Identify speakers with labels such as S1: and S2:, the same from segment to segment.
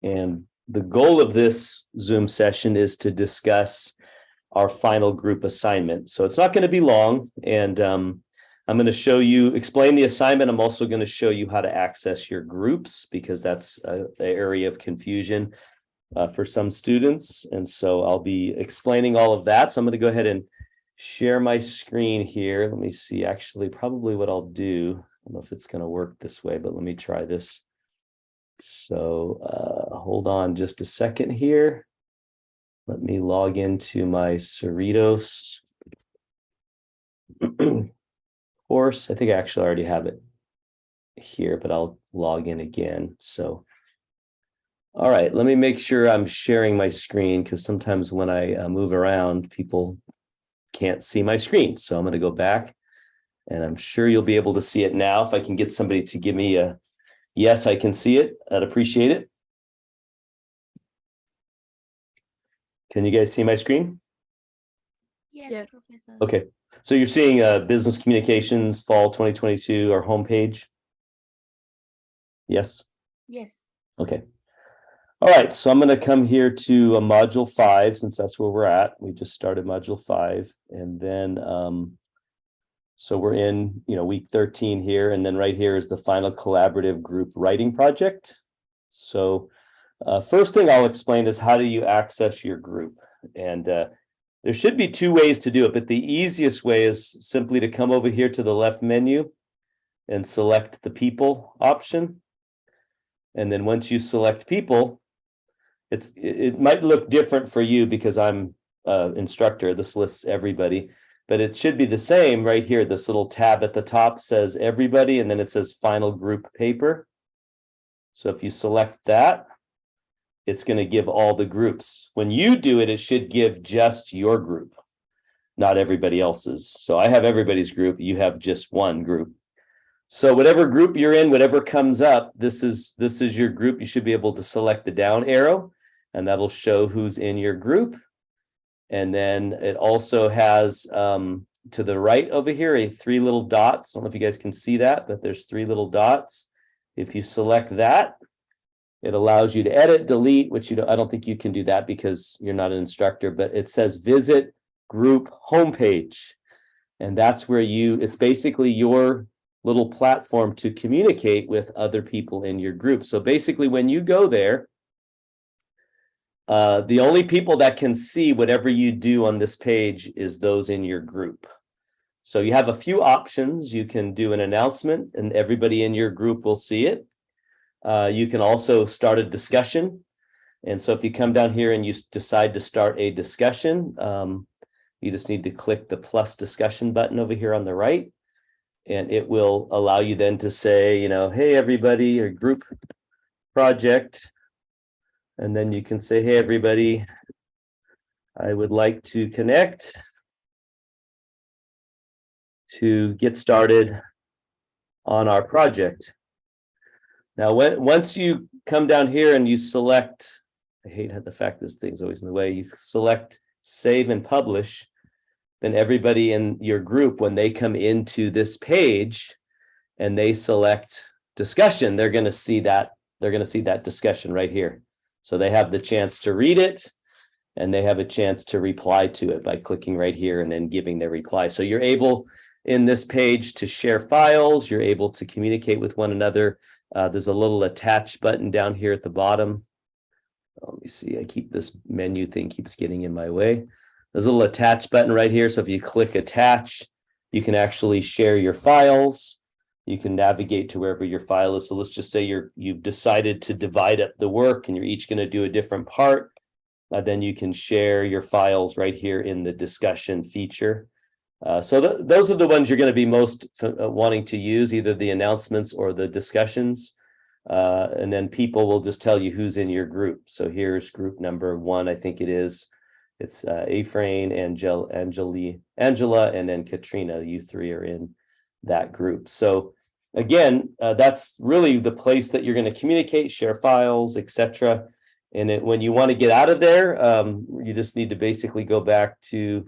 S1: And the goal of this Zoom session is to discuss our final group assignment. So it's not going to be long, and I'm going to explain the assignment. I'm also going to show you how to access your groups, because that's an area of confusion for some students. And so I'll be explaining all of that. So I'm going to go ahead and share my screen here. Let me see, actually, probably what I'll do, I don't know if it's going to work this way, but let me try this. So hold on just a second here. Let me log into my Cerritos course. I think I actually already have it here, but I'll log in again. So, all right, let me make sure I'm sharing my screen, because sometimes when I move around, people can't see my screen. So I'm going to go back, and I'm sure you'll be able to see it now. If I can get somebody to give me a yes, I can see it, I'd appreciate it. Can you guys see my screen?
S2: Yes, Professor.
S1: Okay, so you're seeing Business Communications Fall 2022, our homepage? Yes?
S2: Yes.
S1: Okay. All right, so I'm going to come here to Module 5, since that's where we're at. We just started Module 5, and then so we're in, week 13 here, and then right here is the final collaborative group writing project. So first thing I'll explain is, how do you access your group? And there should be two ways to do it, but the easiest way is simply to come over here to the left menu and select the people option. And then once you select people, it might look different for you because I'm instructor. This lists everybody, but it should be the same right here. This little tab at the top says everybody, and then it says final group paper. So if you select that, it's going to give all the groups. When you do it, it should give just your group, not everybody else's. So I have everybody's group. You have just one group. So whatever group you're in, whatever comes up, this is your group. You should be able to select the down arrow, and that'll show who's in your group. And then it also has to the right over here, three little dots. I don't know if you guys can see that, but there's three little dots. If you select that, it allows you to edit, delete, which I don't think you can do that because you're not an instructor, but it says visit group homepage. And that's where it's basically your little platform to communicate with other people in your group. So basically, when you go there, the only people that can see whatever you do on this page is those in your group. So you have a few options. You can do an announcement, and everybody in your group will see it. You can also start a discussion. And so if you come down here and you decide to start a discussion, you just need to click the plus discussion button over here on the right. And it will allow you then to say, hey, everybody, or group project. And then you can say, hey, everybody, I would like to connect to get started on our project. Now, once you come down here and you select, I hate the fact this thing's always in the way, you select save and publish, then everybody in your group, when they come into this page and they select discussion, they're going to see that discussion right here. So they have the chance to read it, and they have a chance to reply to it by clicking right here and then giving their reply. So you're able in this page to share files. You're able to communicate with one another. There's a little attach button down here at the bottom. Let me see. This menu thing keeps getting in my way. There's a little attach button right here. So if you click attach, you can actually share your files. You can navigate to wherever your file is. So let's just say you've decided to divide up the work, and you're each going to do a different part. Then you can share your files right here in the discussion feature. So those are the ones you're going to be most wanting to use, either the announcements or the discussions. And then people will just tell you who's in your group. So here's group number 1, I think it is. It's Afrain, Angela, and then Katrina. You three are in that group. So again, that's really the place that you're going to communicate, share files, etc. And when you want to get out of there, you just need to basically go back to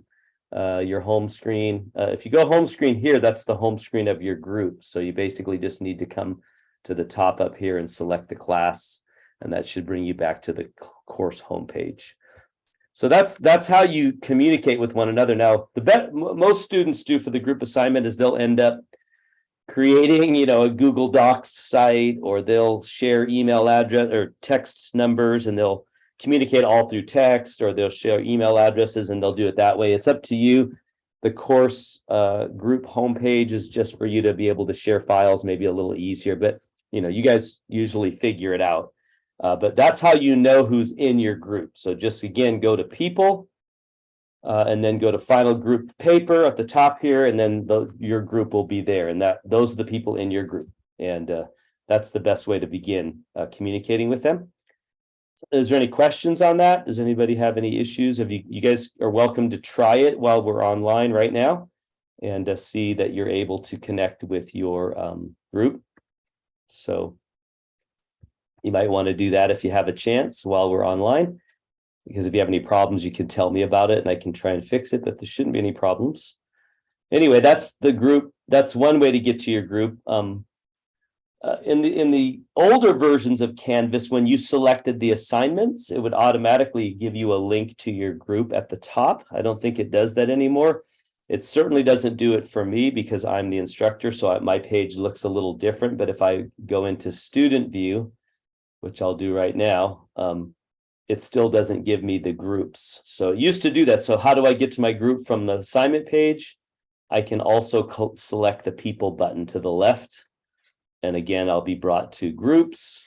S1: your home screen. If you go home screen here, that's the home screen of your group. So you basically just need to come to the top up here and select the class. and that should bring you back to the course homepage. So that's how you communicate with one another. Now, most students do for the group assignment is they'll end up creating, a Google Docs site, or they'll share email address or text numbers, and they'll communicate all through text, or they'll share email addresses, and they'll do it that way. It's up to you. The course group homepage is just for you to be able to share files, maybe a little easier, but you guys usually figure it out. But that's how you know who's in your group. So just again, go to people, and then go to final group paper at the top here, and then your group will be there, and those are the people in your group, and that's the best way to begin communicating with them. Is there any questions on that? Does anybody have any issues? You guys are welcome to try it while we're online right now, and see that you're able to connect with your group. So you might want to do that if you have a chance while we're online, because if you have any problems, you can tell me about it and I can try and fix it, but there shouldn't be any problems. Anyway, that's the group. That's one way to get to your group. In the older versions of Canvas, when you selected the assignments, it would automatically give you a link to your group at the top. I don't think it does that anymore. It certainly doesn't do it for me because I'm the instructor, so my page looks a little different. But if I go into student view, which I'll do right now, it still doesn't give me the groups. So it used to do that. So how do I get to my group from the assignment page? I can also select the people button to the left. And again, I'll be brought to groups,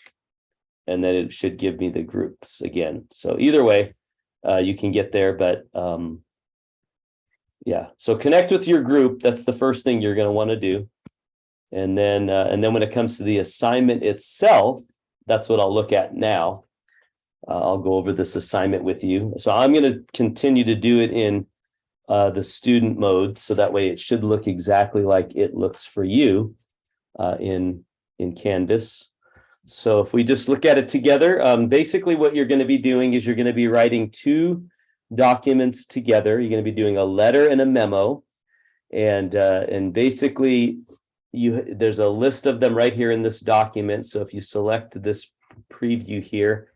S1: and then it should give me the groups again. So either way, you can get there, but yeah. So connect with your group. That's the first thing you're going to want to do. And then when it comes to the assignment itself, that's what I'll look at now. I'll go over this assignment with you. So I'm going to continue to do it in the student mode, so that way it should look exactly like it looks for you in Canvas. So if we just look at it together, basically what you're going to be doing is you're going to be writing two documents together. You're going to be doing a letter and a memo, and basically there's a list of them right here in this document. So if you select this preview here,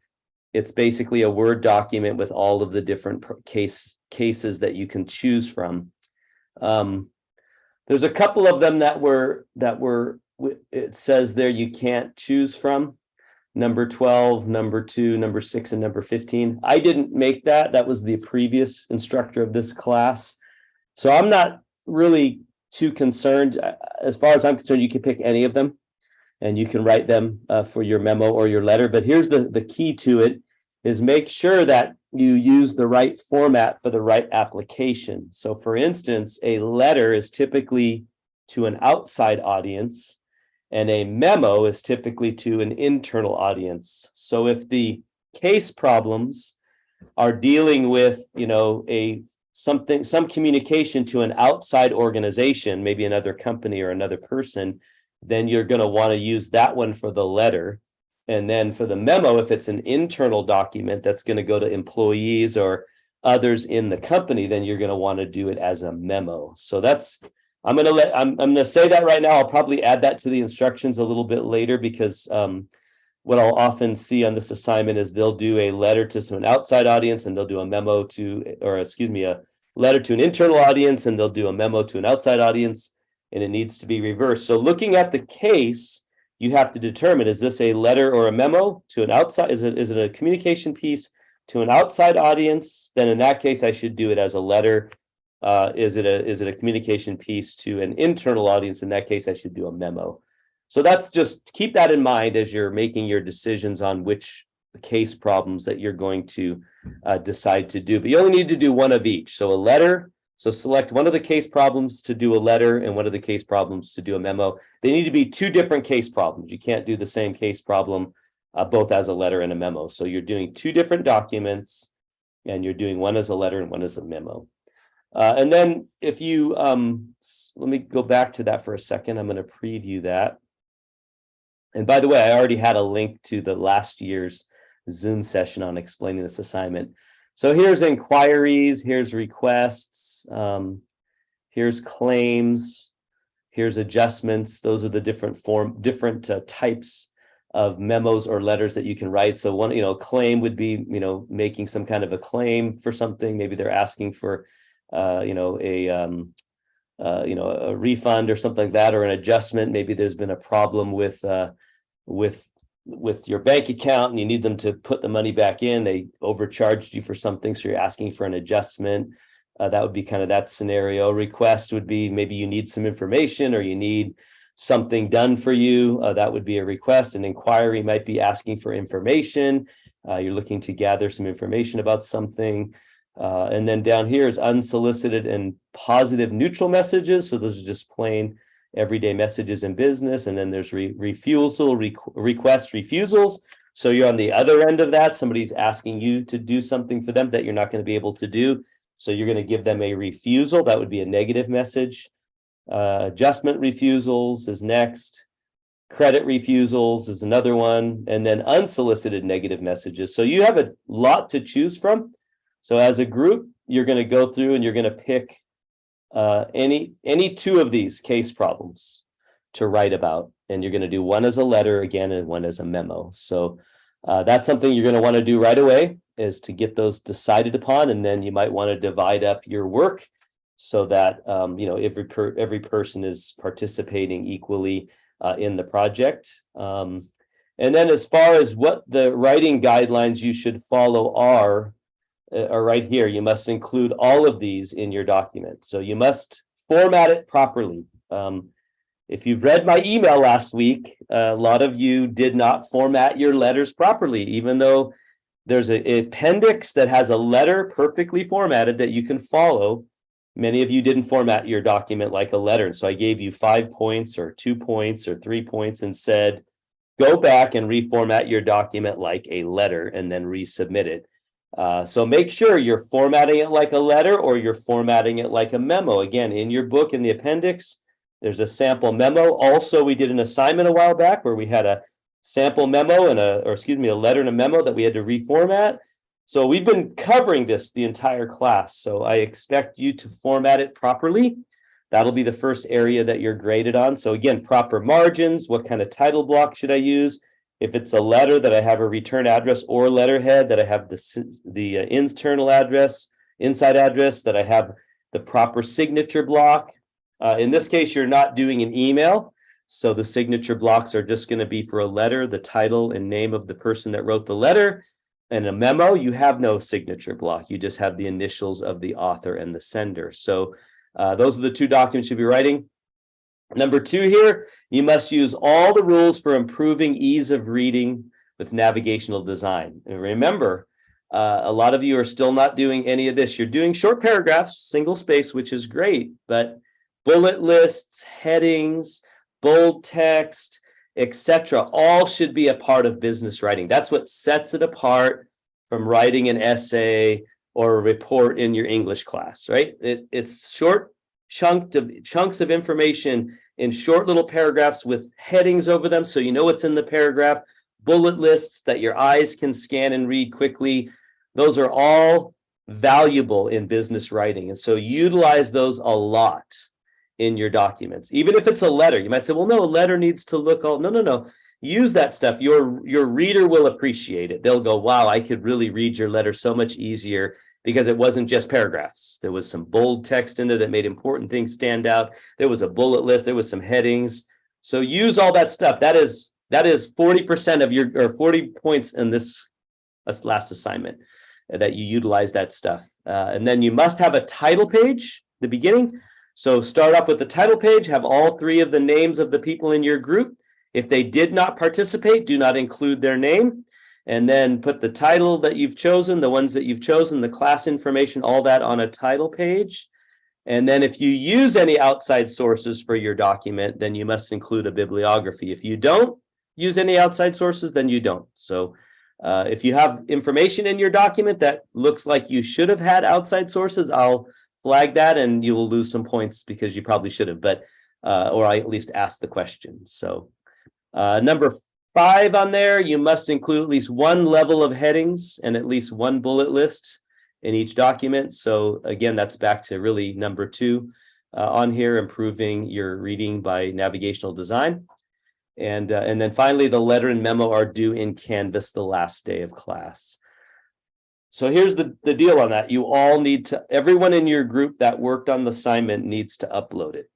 S1: it's basically a Word document with all of the different cases that you can choose from. There's a couple of them that were it says there you can't choose from. Number 12, number 2, number 6, and number 15. I didn't make that. That was the previous instructor of this class. So I'm not really too concerned. As far as I'm concerned, you can pick any of them and you can write them for your memo or your letter. But here's the key to it, is make sure that you use the right format for the right application. So for instance, a letter is typically to an outside audience, and a memo is typically to an internal audience. So if the case problems are dealing with, some communication to an outside organization, maybe another company or another person, then you're going to want to use that one for the letter. And then for the memo, if it's an internal document that's going to go to employees or others in the company, then you're going to want to do it as a memo. So I'm going to say that right now. I'll probably add that to the instructions a little bit later, because what I'll often see on this assignment is they'll do a letter to an outside audience, and they'll do a a letter to an internal audience, and they'll do a memo to an outside audience, and it needs to be reversed. So looking at the case, you have to determine, is this a letter or a memo to an outside? Is it a communication piece to an outside audience? Then in that case, I should do it as a letter. Is it a communication piece to an internal audience? In that case, I should do a memo. So that's just, keep that in mind as you're making your decisions on which case problems that you're going to decide to do. But you only need to do one of each. So a letter, so select one of the case problems to do a letter and one of the case problems to do a memo. They need to be two different case problems. You can't do the same case problem both as a letter and a memo. So you're doing two different documents, and you're doing one as a letter and one as a memo. And then if you, let me go back to that for a second. I'm going to preview that. And by the way, I already had a link to the last year's Zoom session on explaining this assignment. So here's inquiries, here's requests, here's claims, here's adjustments. Those are the different types of memos or letters that you can write. So one, claim would be, making some kind of a claim for something. Maybe they're asking for, a refund or something like that, or an adjustment. Maybe there's been a problem with your bank account and you need them to put the money back in. They overcharged you for something, so you're asking for an adjustment. That would be kind of that scenario. Request would be maybe you need some information or you need something done for you. That would be a request. An inquiry might be asking for information. You're looking to gather some information about something. And then down here is unsolicited and positive neutral messages. So those are just plain everyday messages in business. And then there's request refusals. So you're on the other end of that. Somebody's asking you to do something for them that you're not going to be able to do. So you're going to give them a refusal. That would be a negative message. Adjustment refusals is next. Credit refusals is another one. And then unsolicited negative messages. So you have a lot to choose from. So as a group, you're going to go through and you're going to pick any two of these case problems to write about. And you're going to do one as a letter again and one as a memo. So that's something you're going to want to do right away, is to get those decided upon. And then you might want to divide up your work so that every person is participating equally in the project. And then as far as what the writing guidelines you should follow are right here. You must include all of these in your document. So you must format it properly. If you've read my email last week, a lot of you did not format your letters properly, even though there's an appendix that has a letter perfectly formatted that you can follow. Many of you didn't format your document like a letter. So I gave you 5 points or 2 points or 3 points and said, go back and reformat your document like a letter and then resubmit it. So make sure you're formatting it like a letter or you're formatting it like a memo. Again, in your book, in the appendix, there's a sample memo. Also, we did an assignment a while back where we had a sample memo and a letter and a memo that we had to reformat. So we've been covering this the entire class. So I expect you to format it properly. That'll be the first area that you're graded on. So again, proper margins, what kind of title block should I use? If it's a letter, that I have a return address or letterhead, that I have the internal address, inside address, that I have the proper signature block. In this case, you're not doing an email. So the signature blocks are just going to be for a letter, the title and name of the person that wrote the letter. And a memo, you have no signature block. You just have the initials of the author and the sender. So those are the two documents you'll be writing. Number 2 here, you must use all the rules for improving ease of reading with navigational design. And remember, a lot of you are still not doing any of this. You're doing short paragraphs, single space, which is great, but bullet lists, headings, bold text, etc., all should be a part of business writing. That's what sets it apart from writing an essay or a report in your English class, right? It's short chunks of information in short little paragraphs with headings over them, so you know what's in the paragraph, bullet lists that your eyes can scan and read quickly. Those are all valuable in business writing, and so utilize those a lot in your documents. Even if it's a letter, you might say, well, no, a letter needs to look all, no. Use that stuff. Your reader will appreciate it. They'll go, wow, I could really read your letter so much easier because it wasn't just paragraphs. There was some bold text in there that made important things stand out. There was a bullet list. There was some headings. So use all that stuff. That is 40% of your, or 40 points in this last assignment, that you utilize that stuff. And then you must have a title page at the beginning. So start off with the title page, have all 3 of the names of the people in your group. If they did not participate, do not include their name. And then put the title that you've chosen, the ones that you've chosen, the class information, all that on a title page. And then if you use any outside sources for your document, then you must include a bibliography. If you don't use any outside sources, then you don't. So if you have information in your document that looks like you should have had outside sources, I'll flag that and you will lose some points because you probably should have, but or I at least asked the question. So number 5 on there, you must include at least 1 level of headings and at least 1 bullet list in each document. So again, that's back to really number 2 on here, improving your reading by navigational design. And then finally, the letter and memo are due in Canvas the last day of class. So here's the deal on that. You all need to, everyone in your group that worked on the assignment needs to upload it.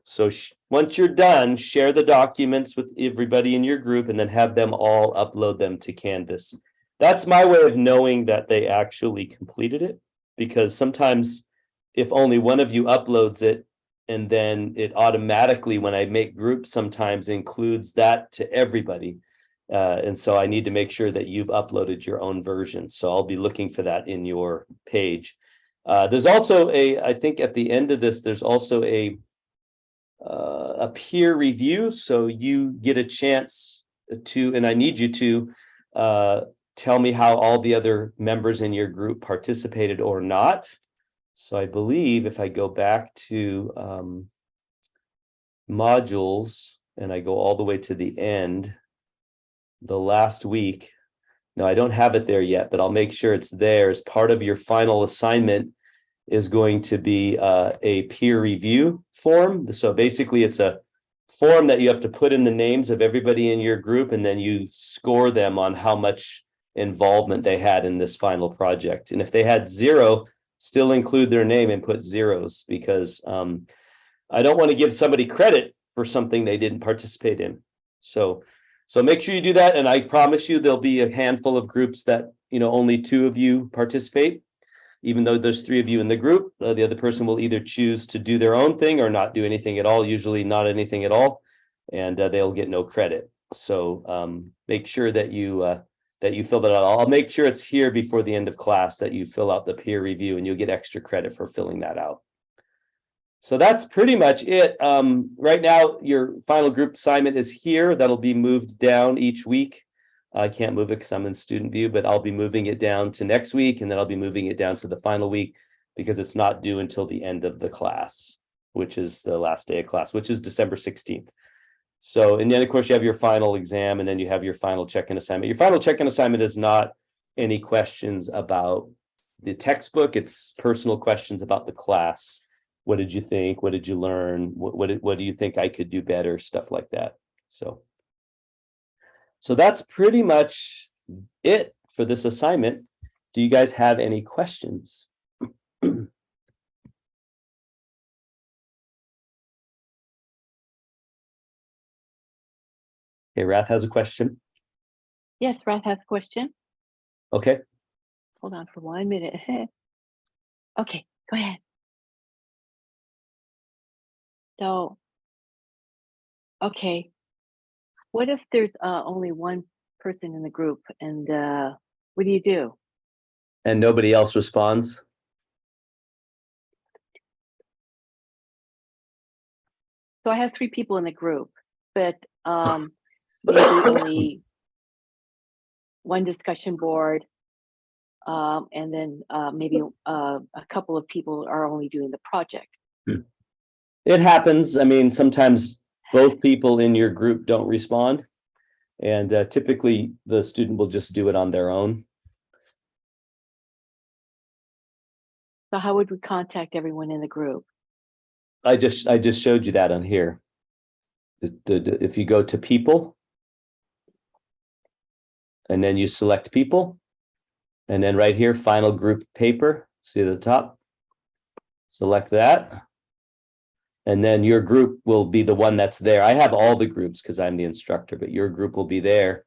S1: So once you're done, share the documents with everybody in your group and then have them all upload them to Canvas. That's my way of knowing that they actually completed it, because sometimes if only one of you uploads it, and then it automatically, when I make groups, sometimes includes that to everybody. And so I need to make sure that you've uploaded your own version. So I'll be looking for that in your page. There's also I think at the end of this, there's also a peer review. So you get a chance to, and I need you to tell me how all the other members in your group participated or not. So I believe if I go back to modules and I go all the way to the end, the last week. No, I don't have it there yet, but I'll make sure it's there. As part of your final assignment is going to be a peer review form. So basically it's a form that you have to put in the names of everybody in your group, and then you score them on how much involvement they had in this final project. And if they had 0, still include their name and put zeros, because I don't want to give somebody credit for something they didn't participate in. So make sure you do that. And I promise you there'll be a handful of groups that, only 2 of you participate. Even though there's 3 of you in the group, the other person will either choose to do their own thing or not do anything at all, usually not anything at all, and they'll get no credit. So make sure that you fill that out. I'll make sure it's here before the end of class that you fill out the peer review, and you'll get extra credit for filling that out. So that's pretty much it. Right now, your final group assignment is here. That'll be moved down each week. I can't move it because I'm in student view, but I'll be moving it down to next week, and then I'll be moving it down to the final week because it's not due until the end of the class, which is the last day of class, which is December 16th. So, and then of course you have your final exam, and then you have your final check-in assignment. Your final check-in assignment is not any questions about the textbook. It's personal questions about the class. What did you think? What did you learn? What do you think I could do better? Stuff like that. So that's pretty much it for this assignment. Do you guys have any questions? Okay, Rath has a question.
S3: Yes, Rath has a question.
S1: Okay.
S3: Hold on for 1 minute. Okay, go ahead. So, okay, what if there's only one person in the group, and what do you do?
S1: And nobody else responds?
S3: So I have 3 people in the group, but maybe only one discussion board, and then maybe a couple of people are only doing the project.
S1: It happens. I mean, sometimes both people in your group don't respond, and typically the student will just do it on their own.
S3: So how would we contact everyone in the group?
S1: I just showed you that on here. If you go to people, and then you select people, and then right here, final group paper, see at the top, select that. And then your group will be the one that's there. I have all the groups because I'm the instructor, but your group will be there.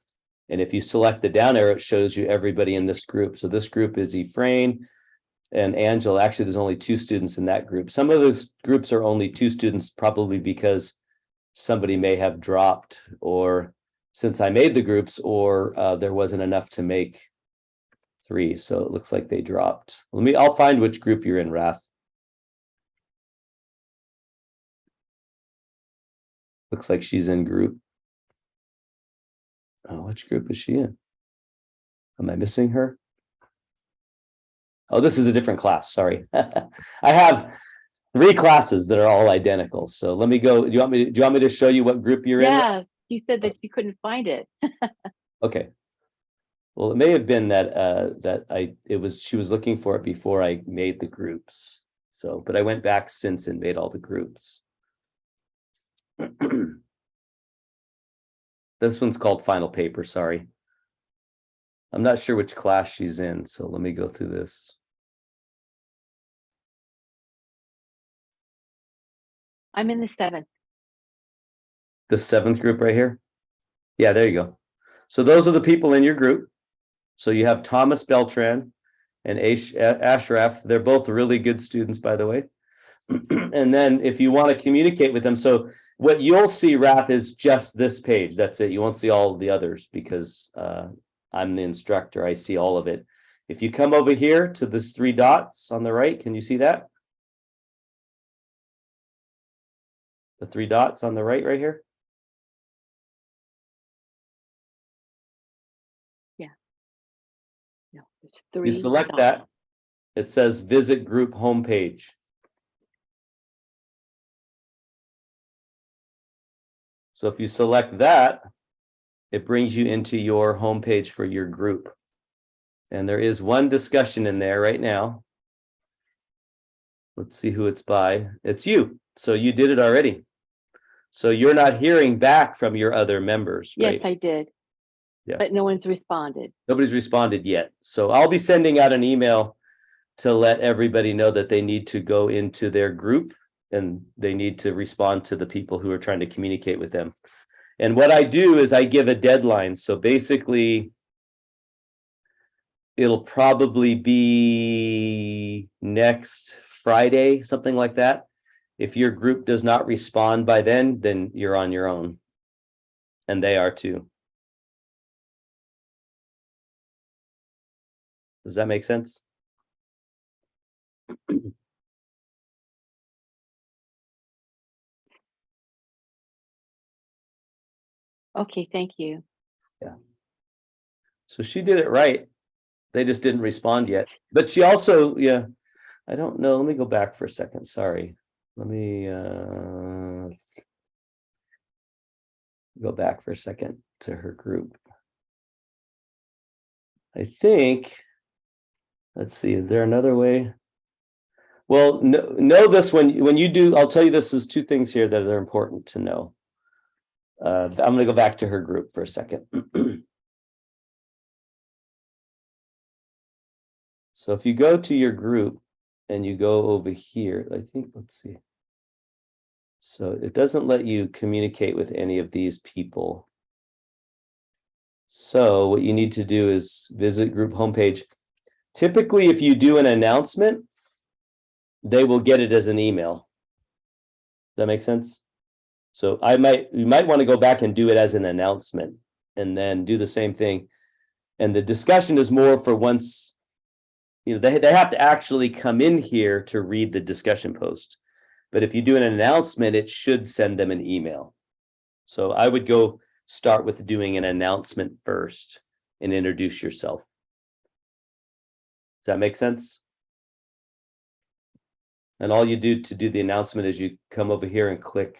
S1: And if you select the down arrow, it shows you everybody in this group. So this group is Ephraim and Angela. Actually, there's only 2 students in that group. Some of those groups are only 2 students, probably because somebody may have dropped, or since I made the groups, or there wasn't enough to make 3. So it looks like they dropped. I'll find which group you're in, Rath. Looks like she's in group. Oh, which group is she in? Am I missing her? Oh, this is a different class. Sorry. I have 3 classes that are all identical. So let me go. Do you want me to show you what group you're in?
S3: Yeah, you said that you couldn't find it.
S1: Okay. Well, it may have been that she was looking for it before I made the groups. So, but I went back since and made all the groups. This one's called final paper, sorry. I'm not sure which class she's in, so let me go through this.
S3: I'm in the 7th.
S1: The 7th group right here. Yeah, there you go. So those are the people in your group. So you have Thomas Beltran and Ashraf. They're both really good students, by the way. And then if you want to communicate with them, so what you'll see, Rath, is just this page. That's it. You won't see all of the others because I'm the instructor. I see all of it. If you come over here to this 3 dots on the right, can you see that? The 3 dots on the right here.
S3: No, there's
S1: You
S3: 3
S1: select
S3: dots.
S1: that. It says visit group homepage. So if you select that, it brings you into your homepage for your group. And there is one discussion in there right now. Let's see who it's by. It's you. So you did it already. So you're not hearing back from your other members,
S3: Yes,
S1: right?
S3: I did.
S1: Yeah.
S3: But no one's responded.
S1: Nobody's responded yet. So I'll be sending out an email to let everybody know that they need to go into their group and they need to respond to the people who are trying to communicate with them. And what I do is I give a deadline. So basically, it'll probably be next Friday, something like that. If your group does not respond by then you're on your own. And they are too. Does that make sense?
S3: Okay, thank you.
S1: So she did it right. They just didn't respond yet. But she also, yeah, I don't know. Let me go back for a second. Sorry. Let me go back for a second to her group. I think, let's see, is there another way? Well, know this when you do, I'll tell you this is 2 things here that are important to know. I'm going to go back to her group for a second. So if you go to your group and you go over here, I think, let's see. So it doesn't let you communicate with any of these people. So what you need to do is visit group homepage. Typically, if you do an announcement, they will get it as an email. Does that make sense? So you might want to go back and do it as an announcement and then do the same thing. And the discussion is more for once, they have to actually come in here to read the discussion post. But if you do an announcement, it should send them an email. So I would go start with doing an announcement first and introduce yourself. Does that make sense? And all you do to do the announcement is you come over here and click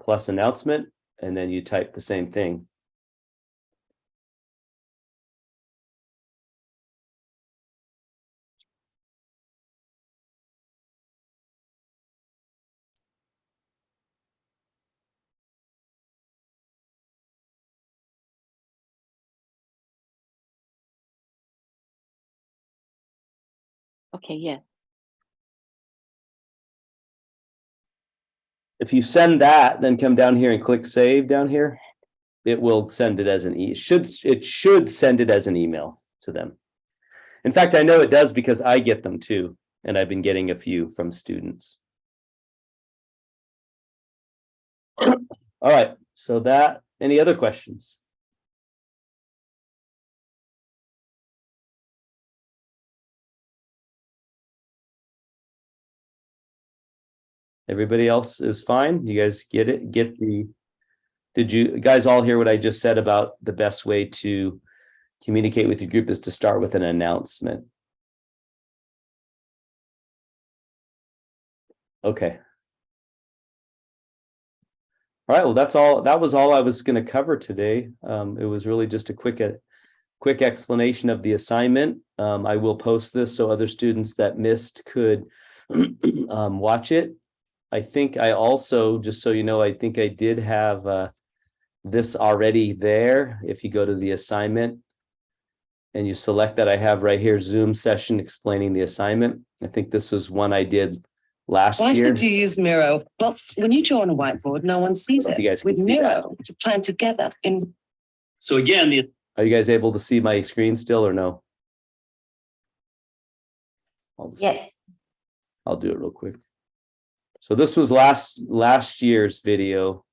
S1: plus announcement, and then you type the same thing.
S3: Okay, yeah.
S1: If you send that, then come down here and click save down here. It will send it as an it should send it as an email to them. In fact, I know it does because I get them too, and I've been getting a few from students. All right, so any other questions? Everybody else is fine? You guys get it? Did you guys all hear what I just said about the best way to communicate with your group is to start with an announcement? Okay. All right, well, that was all I was going to cover today. It was really just a quick explanation of the assignment. I will post this so other students that missed could watch it. I think I also, just so you know, I think I did have this already there. If you go to the assignment and you select that I have right here, Zoom session explaining the assignment. I think this was one I did last
S4: Why
S1: year.
S4: should you use Miro? Well, when you draw on a whiteboard, no one sees
S1: Hope
S4: it.
S1: you guys can
S4: With
S1: see that.
S4: Miro, you plan together in.
S5: So again, the
S1: Are you guys able to see my screen still or no?
S6: Yes.
S1: I'll do it real quick. So this was last year's video,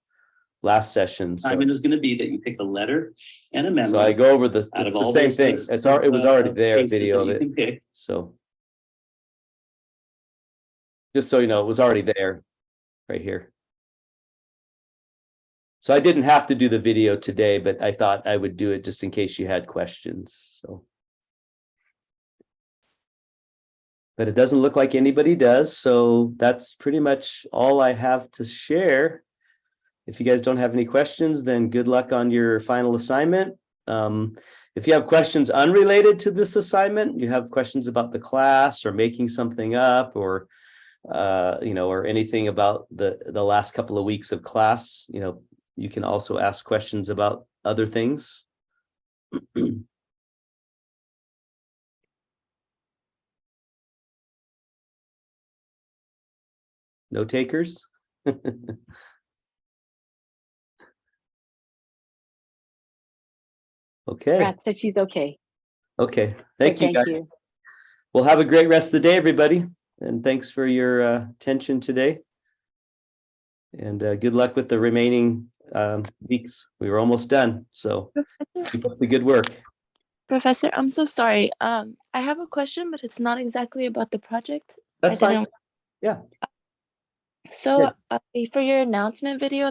S1: last session. So,
S5: assignment is going to be that you pick a letter and a
S1: so
S5: member.
S1: I go over the,
S5: out
S1: it's
S5: of
S1: the
S5: all
S1: same
S5: those
S1: thing.
S5: lists
S1: It was already there,
S5: cases
S1: video of
S5: that you
S1: it.
S5: can pick.
S1: So just so you know, it was already there, right here. So I didn't have to do the video today, but I thought I would do it just in case you had questions, so. But it doesn't look like anybody does, so that's pretty much all I have to share. If you guys don't have any questions, then good luck on your final assignment. If you have questions unrelated to this assignment, you have questions about the class or making something up or or anything about the last couple of weeks of class, you can also ask questions about other things. No takers? Okay,
S3: Rat said she's okay.
S1: okay. Thank you,
S3: Thank
S1: guys.
S3: you.
S1: Well, have a great rest of the day, everybody. And thanks for your attention today. And good luck with the remaining weeks. We were almost done, so keep up the good work.
S2: Professor, I'm so sorry. I have a question, but it's not exactly about the project.
S1: That's
S2: I
S1: fine.
S2: didn't-
S1: Yeah.
S2: So for your announcement video,